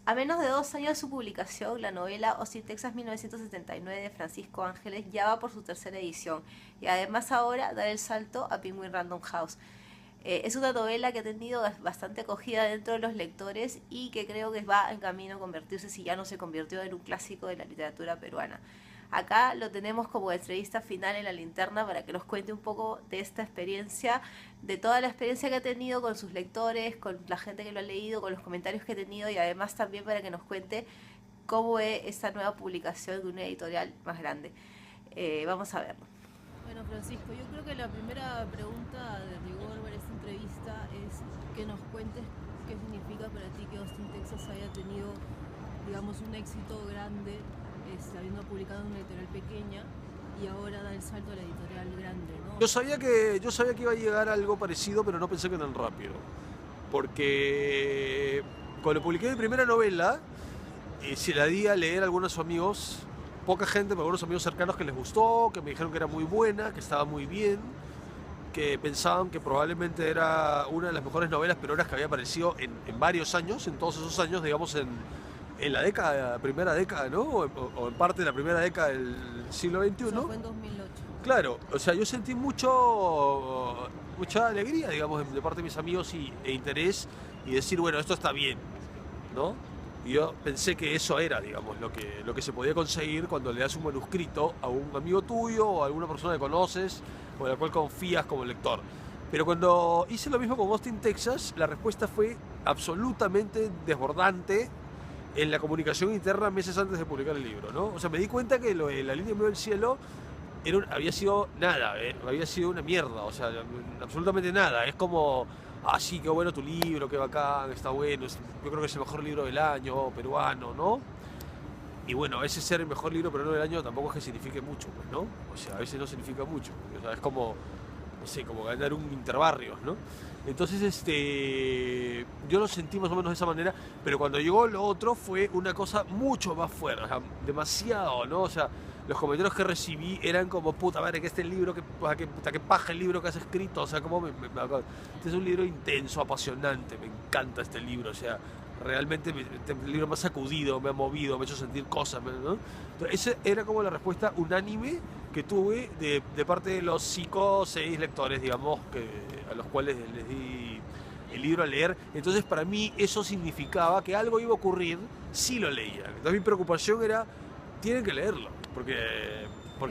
A menos de 2 años de su publicación, la novela Austin, Texas 1979 de Francisco Ángeles ya va por su tercera edición y además ahora da el salto a Penguin Random House. Es una novela que ha tenido bastante acogida dentro de los lectores y que creo que va en camino a convertirse, si ya no se convirtió, en un clásico de la literatura peruana. Acá lo tenemos como entrevista final en la linterna para que nos cuente un poco de esta experiencia, de toda la experiencia que ha tenido con sus lectores, con la gente que lo ha leído, con los comentarios que ha tenido y además también para que nos cuente cómo es esta nueva publicación de una editorial más grande. Vamos a verlo. Bueno, Francisco, yo creo que la primera pregunta de rigor para esta entrevista es que nos cuentes qué significa para ti que Austin, Texas haya tenido, digamos, un éxito grande, habiendo publicado en una editorial pequeña y ahora da el salto a la editorial grande, ¿no? Yo sabía que iba a llegar algo parecido, pero no pensé que tan rápido. Porque cuando publiqué mi primera novela, se la di a leer a algunos amigos, poca gente, pero algunos amigos cercanos que les gustó, que me dijeron que era muy buena, que estaba muy bien, que pensaban que probablemente era una de las mejores novelas peruanas que había aparecido en varios años, en todos esos años, digamos, en la década, primera década, ¿no? O en parte de la primera década del siglo Eso XXI. fue en 2008. Claro, o sea, yo sentí mucha alegría, digamos, de parte de mis amigos e interés y decir, bueno, esto está bien, ¿no? Y yo pensé que eso era, digamos, lo que se podía conseguir cuando le das un manuscrito a un amigo tuyo o a alguna persona que conoces o en la cual confías como lector. Pero cuando hice lo mismo con Austin, Texas, la respuesta fue absolutamente desbordante en la comunicación interna meses antes de publicar el libro, ¿no? O sea, me di cuenta que lo de La línea en medio del cielo había sido nada, había sido una mierda, o sea, absolutamente nada. Es como, ah, sí, qué bueno tu libro, qué bacán, está bueno, yo creo que es el mejor libro del año, peruano, ¿no? Y bueno, a veces ser el mejor libro peruano del año tampoco es que signifique mucho, pues, ¿no? O sea, a veces no significa mucho, o sea, es como, no sé, como ganar un Interbarrios, ¿no? Entonces, yo lo sentí más o menos de esa manera, pero cuando llegó lo otro fue una cosa mucho más fuerte, o sea, demasiado, ¿no? O sea, los comentarios que recibí eran como, puta madre, que este libro, que paja el libro que has escrito, o sea, como este es un libro intenso, apasionante, me encanta este libro, o sea, realmente el libro me ha sacudido, me ha movido, me ha hecho sentir cosas, ¿no? Entonces, esa era como la respuesta unánime que tuve de parte de los 5 o 6 lectores, digamos, a los cuales les di el libro a leer. Entonces, para mí eso significaba que algo iba a ocurrir si lo leían. Entonces, mi preocupación era, tienen que leerlo, porque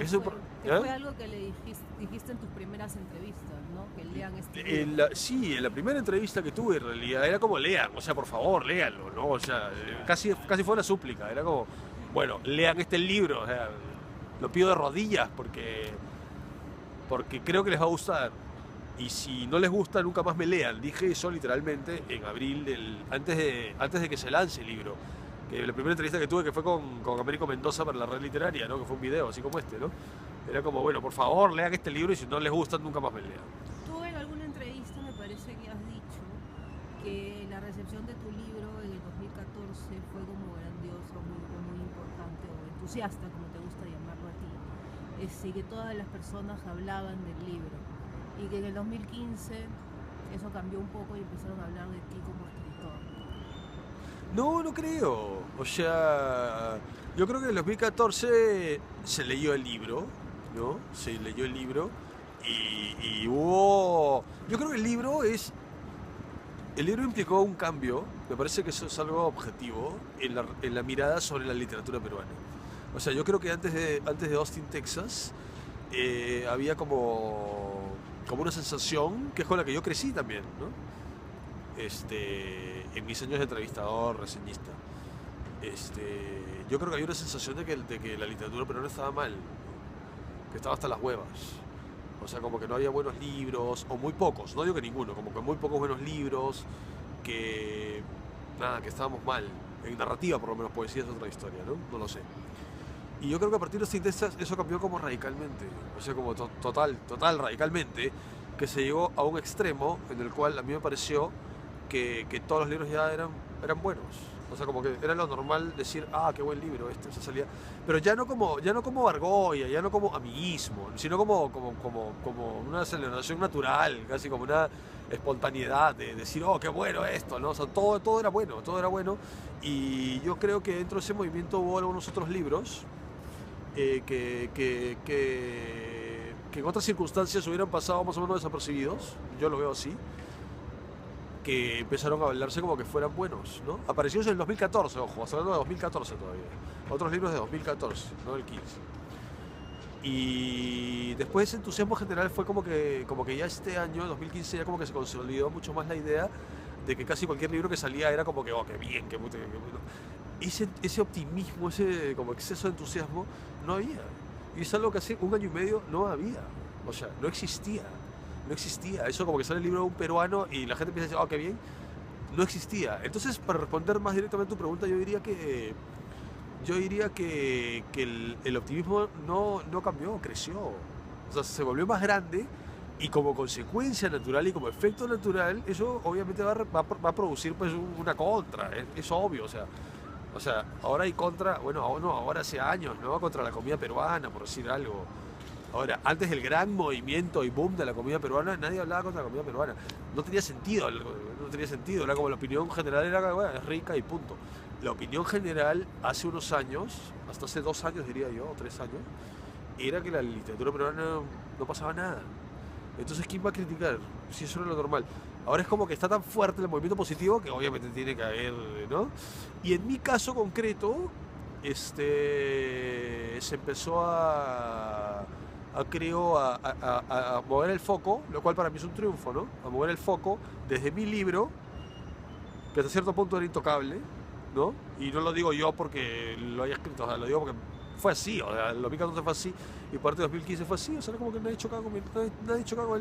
eso... Que fue algo que le dijiste en tus primeras entrevistas, ¿no? Que lean este libro. Sí, en la primera entrevista que tuve, en realidad, era como lean, o sea, por favor, léanlo, ¿no? O sea, casi fue una súplica, era como, bueno, lean este libro, o sea, lo pido de rodillas porque creo que les va a gustar. Y si no les gusta, nunca más me lean. Dije eso literalmente en abril, antes de que se lance el libro. Que la primera entrevista que tuve, que fue con Américo Mendoza para la red literaria, ¿no? Que fue un video así como este, ¿no? Era como, bueno, por favor, lean este libro y si no les gusta, nunca más me lean. Tú en alguna entrevista me parece que has dicho que la recepción de tu libro en el 2014 fue como grandiosa, muy importante o entusiasta, como te gusta llamarlo a ti. Y que todas las personas hablaban del libro. Y que en el 2015 eso cambió un poco y empezaron a hablar de ti como escritor. No, no creo. O sea, yo creo que en el 2014 se leyó el libro, ¿no? Se leyó el libro y hubo... Yo creo que el libro implicó un cambio, me parece que eso es algo objetivo, en la mirada sobre la literatura peruana. O sea, yo creo que antes de Austin, Texas, había como una sensación que es con la que yo crecí también, ¿no? En mis años de entrevistador, reseñista. Yo creo que había una sensación de que la literatura peruana estaba mal, ¿no? Que estaba hasta las huevas. O sea, como que no había buenos libros, o muy pocos, no digo que ninguno, como que muy pocos buenos libros, que estábamos mal. En narrativa, por lo menos, poesía es otra historia, ¿no? No lo sé. Y yo creo que a partir de este texto eso cambió como radicalmente, o sea, como total radicalmente, que se llegó a un extremo en el cual a mí me pareció que todos los libros ya eran buenos. O sea, como que era lo normal decir, ah, qué buen libro este, esa salía. Pero ya no como argolla, ya no como amiguismo, sino como una celebración natural, casi como una espontaneidad de decir, oh, qué bueno esto, ¿no? O sea, todo era bueno, todo era bueno. Y yo creo que dentro de ese movimiento hubo algunos otros libros que en otras circunstancias hubieran pasado más o menos desapercibidos, yo lo veo así, que empezaron a hablarse como que fueran buenos, ¿no? Aparecidos en el 2014, ojo, hasta hablando de 2014 todavía. Otros libros de 2014, no del 15. Y después ese entusiasmo general fue como que ya este año, 2015, ya como que se consolidó mucho más la idea de que casi cualquier libro que salía era como que, oh, qué bien, qué bueno. Ese optimismo, ese como exceso de entusiasmo, no había. Y es algo que hace un año y medio no había. O sea, no existía. No existía. Eso como que sale el libro de un peruano y la gente empieza a decir, oh, qué bien. No existía. Entonces, para responder más directamente a tu pregunta, yo diría que el optimismo no cambió, creció. O sea, se volvió más grande y como consecuencia natural y como efecto natural, eso obviamente va a producir pues una contra, es obvio. O sea, ahora hay contra, bueno, ahora hace años, ¿no? Contra la comida peruana, por decir algo. Ahora, antes del gran movimiento y boom de la comida peruana, nadie hablaba contra la comida peruana. No tenía sentido, era como la opinión general era, bueno, es rica y punto. La opinión general hace unos años, hasta hace 2 años diría yo, o 3 años, era que la literatura peruana no pasaba nada. Entonces, ¿quién va a criticar? Si eso era lo normal. Ahora es como que está tan fuerte el movimiento positivo que obviamente tiene que haber, ¿no? Y en mi caso concreto, se empezó creo, a mover el foco, lo cual para mí es un triunfo, ¿no? A mover el foco desde mi libro, que hasta cierto punto era intocable, ¿no? Y no lo digo yo porque lo haya escrito, o sea, lo digo porque fue así, o sea, el 2014 fue así, y parte de 2015 fue así, o sea, era como que nadie chocaba con el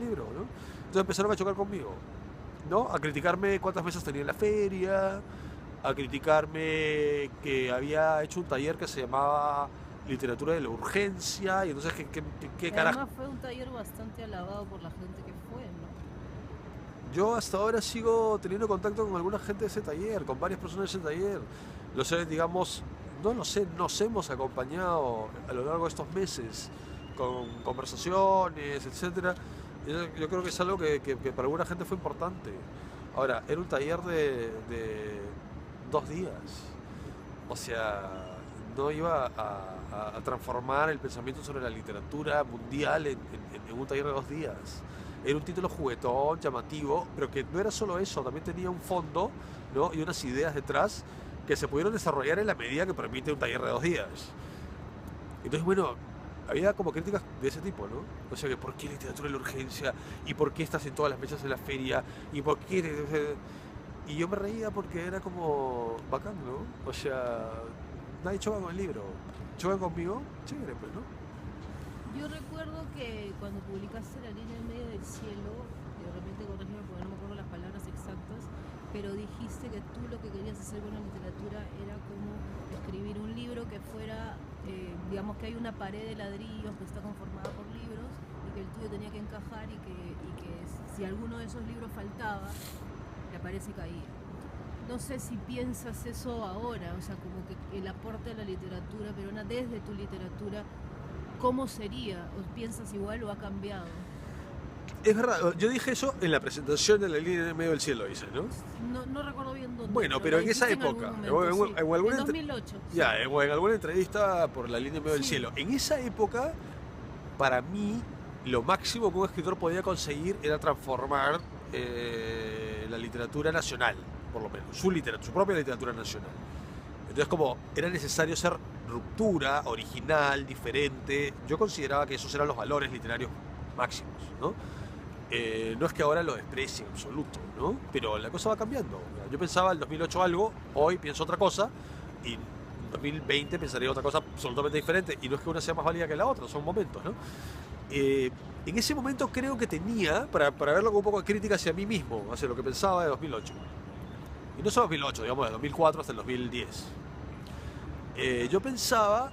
libro, ¿no? Entonces empezaron a chocar conmigo, ¿no? A criticarme cuántas mesas tenía en la feria, a criticarme que había hecho un taller que se llamaba Literatura de la Urgencia, y entonces, ¿qué carajo? Además fue un taller bastante alabado por la gente que fue, ¿no? Yo hasta ahora sigo teniendo contacto con alguna gente de ese taller, con varias personas de ese taller. Lo sé, digamos, no lo sé, nos hemos acompañado a lo largo de estos meses con conversaciones, etcétera. Yo creo que es algo que para alguna gente fue importante. Ahora, era un taller de 2 días. O sea, no iba a transformar el pensamiento sobre la literatura mundial en un taller de 2 días. Era un título juguetón, llamativo, pero que no era solo eso, también tenía un fondo, ¿no? Y unas ideas detrás que se pudieron desarrollar en la medida que permite un taller de 2 días. Entonces, bueno, había como críticas de ese tipo, ¿no? O sea, que ¿por qué literatura de la urgencia? ¿Y por qué estás en todas las mesas de la feria? ¿Y por qué...? Y yo me reía porque era como bacán, ¿no? O sea, nadie choca con el libro. ¿Chocan conmigo? Chévere, pues, ¿no? Yo recuerdo que cuando publicaste La línea en medio del cielo, de repente corrígeme porque no me acuerdo las palabras exactas, pero dijiste que tú lo que querías hacer con la literatura era como escribir un libro que fuera, digamos que hay una pared de ladrillos que está conformada por libros y que el tuyo tenía que encajar y que si alguno de esos libros faltaba, la pared se caía. No sé si piensas eso ahora, o sea, como que el aporte de la literatura peruana desde tu literatura, ¿cómo sería? ¿O piensas igual o ha cambiado? Es verdad, yo dije eso en la presentación de La línea en medio del cielo, dice, ¿no? No recuerdo bien dónde. Bueno, pero en esa época, en alguna 2008. Ya, en alguna entrevista por La línea en medio del cielo. En esa época, para mí, lo máximo que un escritor podía conseguir era transformar la literatura nacional, por lo menos, su propia literatura nacional. Entonces, como era necesario ser ruptura, original, diferente, yo consideraba que esos eran los valores literarios máximos, ¿no? No es que ahora lo desprecie en absoluto, ¿no? Pero la cosa va cambiando. Yo pensaba en el 2008 algo, hoy pienso otra cosa, y en 2020 pensaría otra cosa absolutamente diferente, y no es que una sea más válida que la otra, son momentos, ¿no? En ese momento creo que tenía, para verlo con un poco de crítica hacia mí mismo, hacia lo que pensaba de 2008. Y no solo 2008, digamos, de 2004 hasta el 2010. Yo pensaba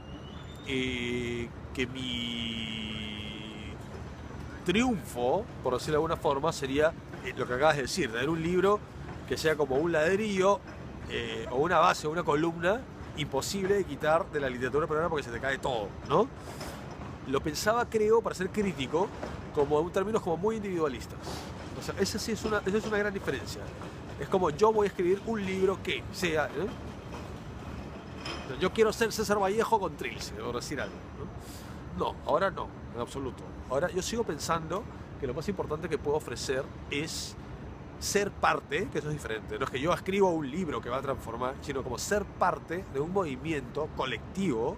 que mi triunfo, por decirlo de alguna forma, sería lo que acabas de decir, tener un libro que sea como un ladrillo o una base, o una columna imposible de quitar de la literatura peruana porque se te cae todo, ¿no? Lo pensaba, creo, para ser crítico, como en términos como muy individualistas. O sea, esa sí es una gran diferencia. Es como yo voy a escribir un libro que sea... Yo quiero ser César Vallejo con Trilce, por decir algo, ¿no? No, ahora no, en absoluto. Ahora yo sigo pensando que lo más importante que puedo ofrecer es ser parte, que eso es diferente. No es que yo escribo un libro que va a transformar, sino como ser parte de un movimiento colectivo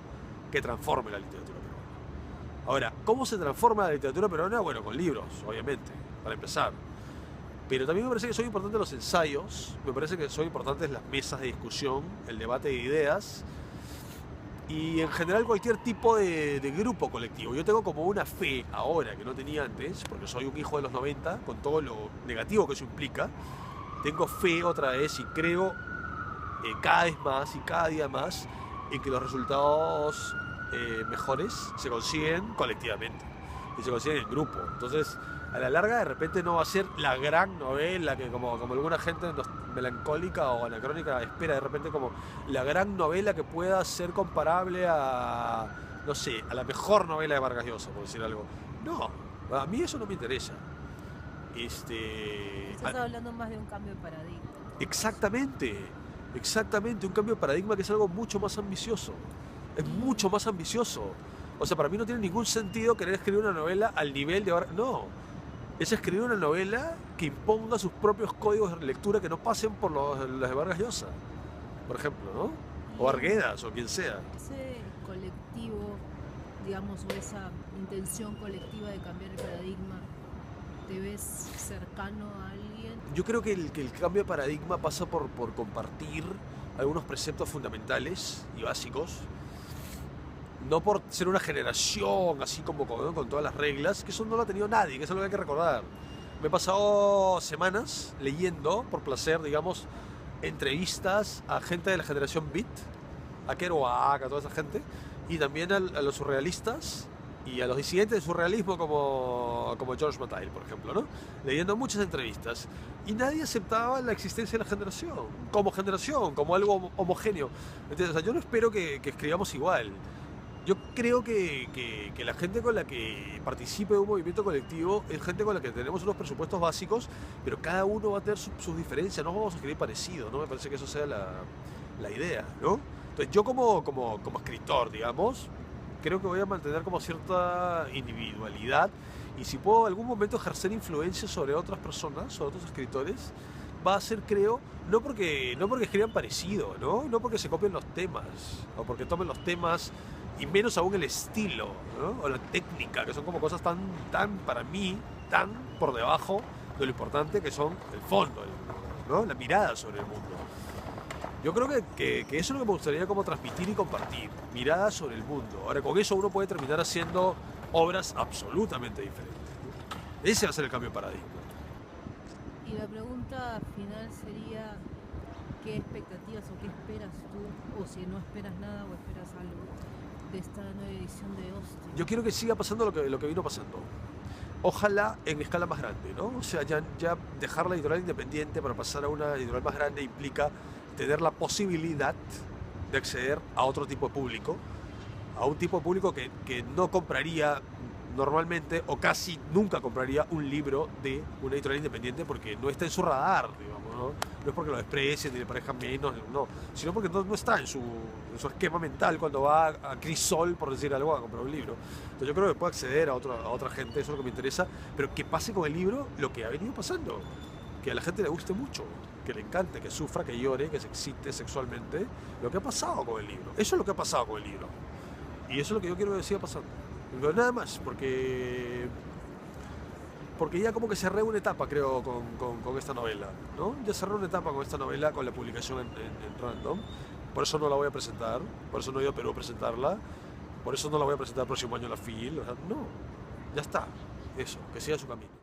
que transforme la literatura peruana. Ahora, ¿cómo se transforma la literatura peruana? Bueno, con libros, obviamente, para empezar. Pero también me parece que son importantes los ensayos, me parece que son importantes las mesas de discusión, el debate de ideas y en general cualquier tipo de grupo colectivo. Yo tengo como una fe ahora que no tenía antes, porque soy un hijo de los 90, con todo lo negativo que eso implica. Tengo fe otra vez y creo cada vez más y cada día más en que los resultados mejores se consiguen colectivamente y se consiguen en grupo. Entonces, a la larga de repente no va a ser la gran novela que como alguna gente melancólica o anacrónica espera de repente como la gran novela que pueda ser comparable a, no sé, a la mejor novela de Vargas Llosa, por decir algo. No, a mí eso no me interesa. Estás hablando más de un cambio de paradigma. Exactamente, un cambio de paradigma que es algo mucho más ambicioso. Es mucho más ambicioso. O sea, para mí no tiene ningún sentido querer escribir una novela al nivel de... No. Es escribir una novela que imponga sus propios códigos de lectura que no pasen por los de Vargas Llosa, por ejemplo, ¿no? O Arguedas, o quien sea. Ese colectivo, digamos, o esa intención colectiva de cambiar el paradigma, ¿te ves cercano a alguien? Yo creo que el cambio de paradigma pasa por compartir algunos preceptos fundamentales y básicos, no por ser una generación así como con todas las reglas, que eso no lo ha tenido nadie, que eso es lo que hay que recordar. Me he pasado semanas leyendo, por placer, digamos, entrevistas a gente de la generación Beat, a Kerouac, a toda esa gente, y también a los surrealistas y a los disidentes del surrealismo como George Bataille, por ejemplo, ¿no? Leyendo muchas entrevistas. Y nadie aceptaba la existencia de la generación, como algo homogéneo. Entonces, o sea, yo no espero que escribamos igual. Yo creo que la gente con la que participe de un movimiento colectivo es gente con la que tenemos unos presupuestos básicos, pero cada uno va a tener sus diferencias, no vamos a escribir parecido, ¿no? Me parece que eso sea la idea, ¿no? Entonces yo como escritor, digamos, creo que voy a mantener como cierta individualidad y si puedo en algún momento ejercer influencia sobre otras personas, sobre otros escritores, va a ser, creo, no porque escriban parecido, ¿no? No porque se copien los temas o porque tomen los temas y menos aún el estilo, ¿no? O la técnica, que son como cosas tan para mí, tan por debajo de lo importante que son el fondo, ¿no? La mirada sobre el mundo. Yo creo que eso es lo que me gustaría como transmitir y compartir, mirada sobre el mundo. Ahora, con eso uno puede terminar haciendo obras absolutamente diferentes, ¿no? Ese va a ser el cambio de paradigma. Y la pregunta final sería, ¿qué expectativas o qué esperas tú? O si no esperas nada o esperas algo de esta nueva edición de Austin. Yo quiero que siga pasando lo que vino pasando. Ojalá en escala más grande, ¿no? O sea, ya dejar la editorial independiente para pasar a una editorial más grande implica tener la posibilidad de acceder a otro tipo de público, a un tipo de público que no compraría normalmente o casi nunca compraría un libro de una editorial independiente porque no está en su radar, digamos, ¿no? No es porque lo desprecien ni le parezca menos, no, sino porque no está en su esquema mental cuando va a Crisol, por decir algo, a comprar un libro. Entonces yo creo que puede acceder a otra gente, eso es lo que me interesa, pero que pase con el libro lo que ha venido pasando, que a la gente le guste mucho, que le encante, que sufra, que llore, que se excite sexualmente, lo que ha pasado con el libro. Eso es lo que ha pasado con el libro. Y eso es lo que yo quiero que siga pasando. Pero nada más, porque ya como que cerré una etapa, creo, con esta novela, ¿no? Ya cerré una etapa con esta novela, con la publicación en Random. Por eso no la voy a presentar, por eso no he ido a Perú a presentarla, por eso no la voy a presentar el próximo año en la FIL. O sea, no, ya está, eso, que siga su camino.